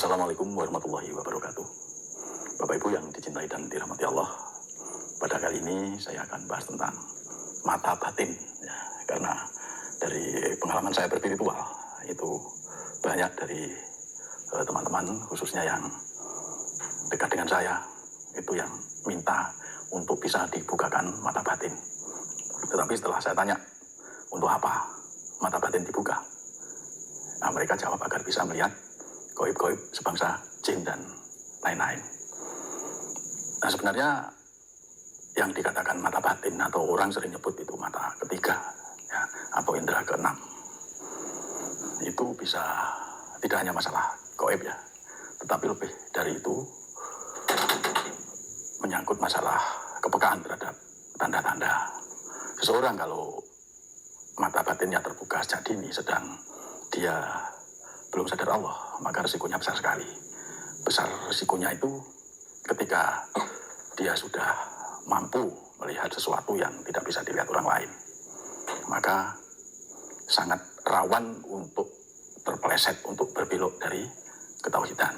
Assalamualaikum warahmatullahi wabarakatuh. Bapak Ibu yang dicintai dan dirahmati Allah, pada kali ini saya akan bahas tentang mata batin, ya, karena dari pengalaman saya berspiritual itu banyak dari teman-teman khususnya yang dekat dengan saya itu yang minta untuk bisa dibukakan mata batin. Tetapi setelah saya tanya untuk apa mata batin dibuka, nah, mereka jawab agar bisa melihat gaib-gaib sebangsa jin dan lain-lain. Nah, sebenarnya yang dikatakan mata batin atau orang sering nyebut itu mata ketiga, ya, atau indera keenam, itu bisa tidak hanya masalah gaib, ya, tetapi lebih dari itu menyangkut masalah kepekaan terhadap tanda-tanda. Seseorang kalau mata batinnya terbuka sejak dini, sedang dia belum sadar Allah, maka risikonya besar sekali. Besar risikonya itu ketika dia sudah mampu melihat sesuatu yang tidak bisa dilihat orang lain, maka sangat rawan untuk terpeleset, untuk berbelok dari ketauhidan.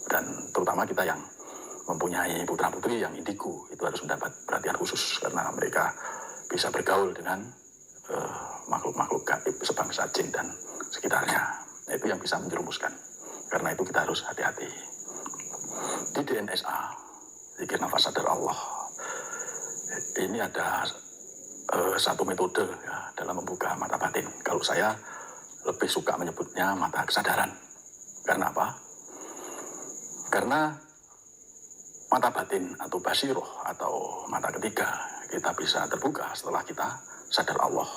Dan terutama kita yang mempunyai putra-putri yang indigo, itu harus mendapat perhatian khusus, karena mereka bisa bergaul dengan makhluk-makhluk gaib sebangsa jin dan sekitarnya. Itu yang bisa menjerumuskan. Karena itu kita harus hati-hati. Di DNSA, Zikir Nafas Sadar Allah, ini ada satu metode, ya, dalam membuka mata batin. Kalau saya lebih suka menyebutnya mata kesadaran. Karena apa? Karena mata batin atau basiroh atau mata ketiga kita bisa terbuka setelah kita sadar Allah.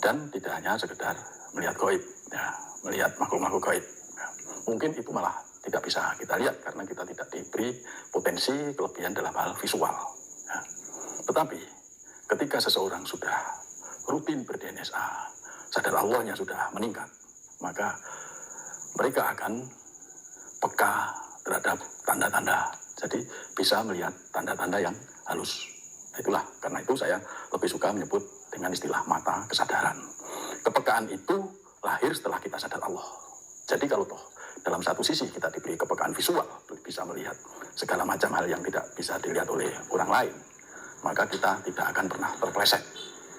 Dan tidak hanya sekedar melihat gaib, ya, melihat makhluk-makhluk gaib. Ya. Mungkin itu malah tidak bisa kita lihat karena kita tidak diberi potensi kelebihan dalam hal visual. Ya. Tetapi ketika seseorang sudah rutin ber-DNSA, sadar Allahnya sudah meningkat, maka mereka akan peka terhadap tanda-tanda. Jadi bisa melihat tanda-tanda yang halus. Itulah, karena itu saya lebih suka menyebut dengan istilah mata kesadaran. Kepekaan itu lahir setelah kita sadar Allah. Jadi kalau toh dalam satu sisi kita diberi kepekaan visual, bisa melihat segala macam hal yang tidak bisa dilihat oleh orang lain, maka kita tidak akan pernah terpeleset.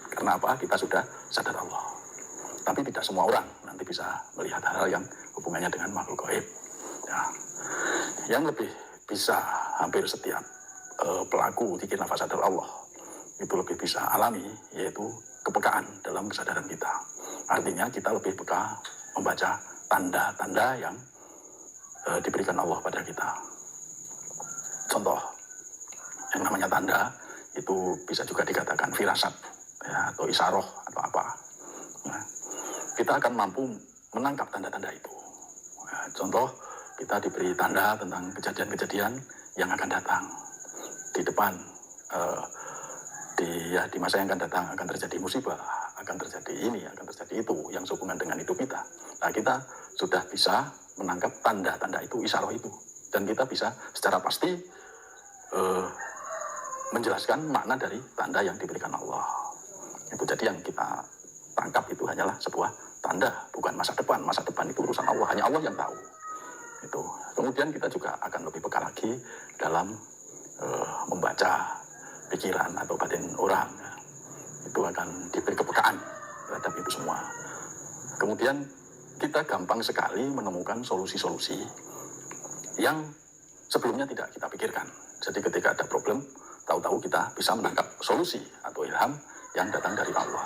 Karena apa? Kita sudah sadar Allah. Tapi tidak semua orang nanti bisa melihat hal-hal yang hubungannya dengan makhluk gaib. Ya. Yang lebih bisa hampir setiap pelaku zikir nafas sadar Allah itu lebih bisa alami, yaitu kepekaan dalam kesadaran kita. Artinya kita lebih peka membaca tanda-tanda yang diberikan Allah pada kita. Contoh, yang namanya tanda itu bisa juga dikatakan firasat, ya, atau isaroh atau apa. Nah, kita akan mampu menangkap tanda-tanda itu. Nah, contoh, kita diberi tanda tentang kejadian-kejadian yang akan datang di depan, di masa yang akan datang akan terjadi musibah, akan terjadi ini, akan terjadi itu yang sehubungan dengan hidup kita. Nah, kita sudah bisa menangkap tanda-tanda itu, isaroh itu, dan kita bisa secara pasti menjelaskan makna dari tanda yang diberikan Allah. Itu jadi yang kita tangkap itu hanyalah sebuah tanda, bukan masa depan. Masa depan itu urusan Allah, hanya Allah yang tahu. Itu. Kemudian kita juga akan lebih peka lagi dalam membaca pikiran atau batin orang. Itu akan diberi kepekaan terhadap itu semua. Kemudian kita gampang sekali menemukan solusi-solusi yang sebelumnya tidak kita pikirkan. Jadi ketika ada problem, tahu-tahu kita bisa menangkap solusi atau ilham yang datang dari Allah.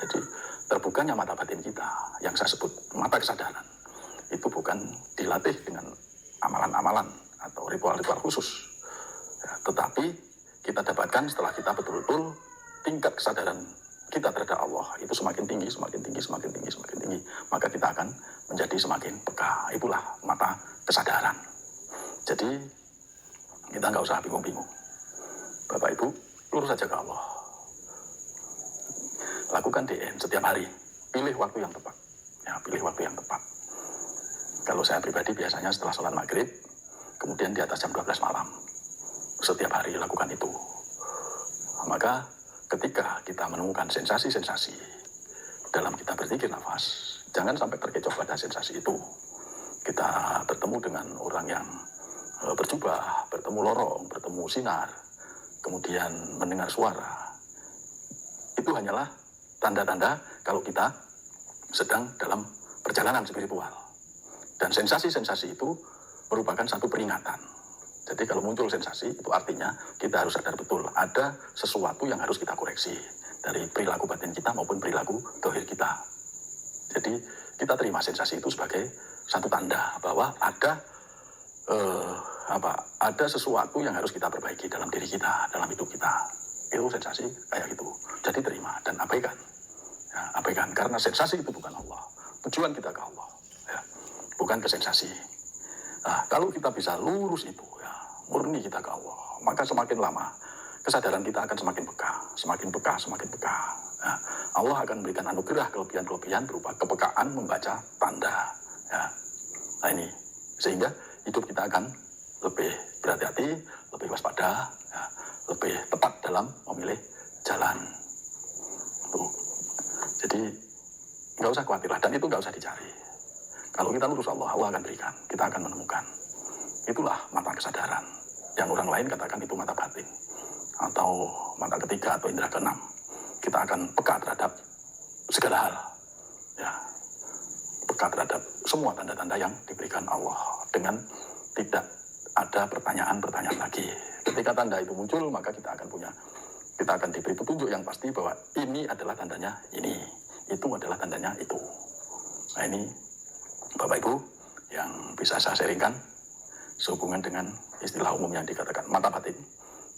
Jadi terbukanya mata batin kita, yang saya sebut mata kesadaran, itu bukan dilatih dengan amalan-amalan atau ritual-ritual khusus, ya, tetapi kita dapatkan setelah kita betul-betul tingkat kesadaran kita terhadap Allah itu semakin tinggi, semakin tinggi, semakin tinggi, semakin tinggi, maka kita akan menjadi semakin peka. Itulah mata kesadaran. Jadi kita nggak usah bingung-bingung. Bapak Ibu, lurus saja ke Allah. Lakukan DN setiap hari. Pilih waktu yang tepat. Ya, pilih waktu yang tepat. Kalau saya pribadi biasanya setelah sholat maghrib, kemudian di atas jam 12 malam. Setiap hari lakukan itu. Maka ketika kita menemukan sensasi-sensasi dalam kita berzikir nafas, jangan sampai terkecoh pada sensasi itu. kita bertemu dengan orang yang berjubah, bertemu lorong, bertemu sinar, kemudian mendengar suara, itu hanyalah tanda-tanda kalau kita sedang dalam perjalanan spiritual. Dan sensasi-sensasi itu merupakan satu peringatan. Jadi kalau muncul sensasi, itu artinya kita harus sadar betul ada sesuatu yang harus kita koreksi dari perilaku batin kita maupun perilaku dohir kita. Jadi kita terima sensasi itu sebagai satu tanda bahwa ada sesuatu yang harus kita perbaiki dalam diri kita, dalam hidup kita. Itu sensasi kayak gitu. Jadi terima dan abaikan. Ya, abaikan karena sensasi itu bukan Allah. Tujuan kita ke Allah, ya, bukan ke sensasi. Nah, kalau kita bisa lurus itu, ya, murni kita ke Allah, maka semakin lama kesadaran kita akan semakin peka, semakin peka, semakin peka. Ya, Allah akan memberikan anugerah kelebihan-kelebihan berupa kepekaan membaca tanda. Ya. Nah ini, sehingga hidup kita akan lebih berhati-hati, lebih waspada, ya, lebih tepat dalam memilih jalan. Tuh. Jadi nggak usah khawatirlah, dan itu nggak usah dicari. Kalau kita lurus Allah, Allah akan berikan, kita akan menemukan. Itulah mata kesadaran. Yang orang lain katakan itu mata batin, atau mata ketiga atau indera keenam. Kita akan peka terhadap segala hal. Ya, peka terhadap semua tanda-tanda yang diberikan Allah dengan tidak ada pertanyaan-pertanyaan lagi. Ketika tanda itu muncul, maka kita akan diberi petunjuk yang pasti bahwa ini adalah tandanya ini, itu adalah tandanya itu. Nah ini Bapak Ibu yang bisa saya sharingkan sehubungan dengan istilah umum yang dikatakan mata batin,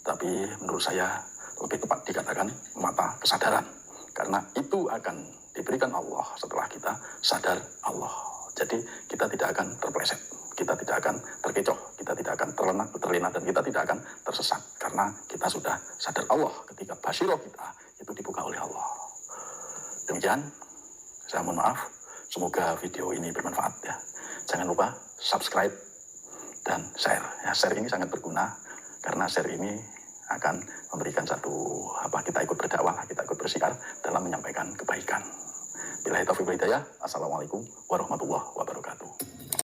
tapi menurut saya lebih tepat dikatakan mata kesadaran, karena itu akan diberikan Allah setelah kita sadar Allah. Jadi kita tidak akan terpeleset, kita tidak akan terkecoh, kita tidak akan terlena, dan kita tidak akan tersesat, karena kita sudah sadar Allah ketika basyirah kita itu dibuka oleh Allah. Demikian, saya mohon maaf, semoga video ini bermanfaat ya. Jangan lupa subscribe dan share. Ya, share ini sangat berguna, karena share ini akan memberikan satu kita ikut berdakwah, kita ikut bersiar dalam menyampaikan kebaikan. Billahi taufiq wal hidayah. Assalamualaikum warahmatullahi wabarakatuh.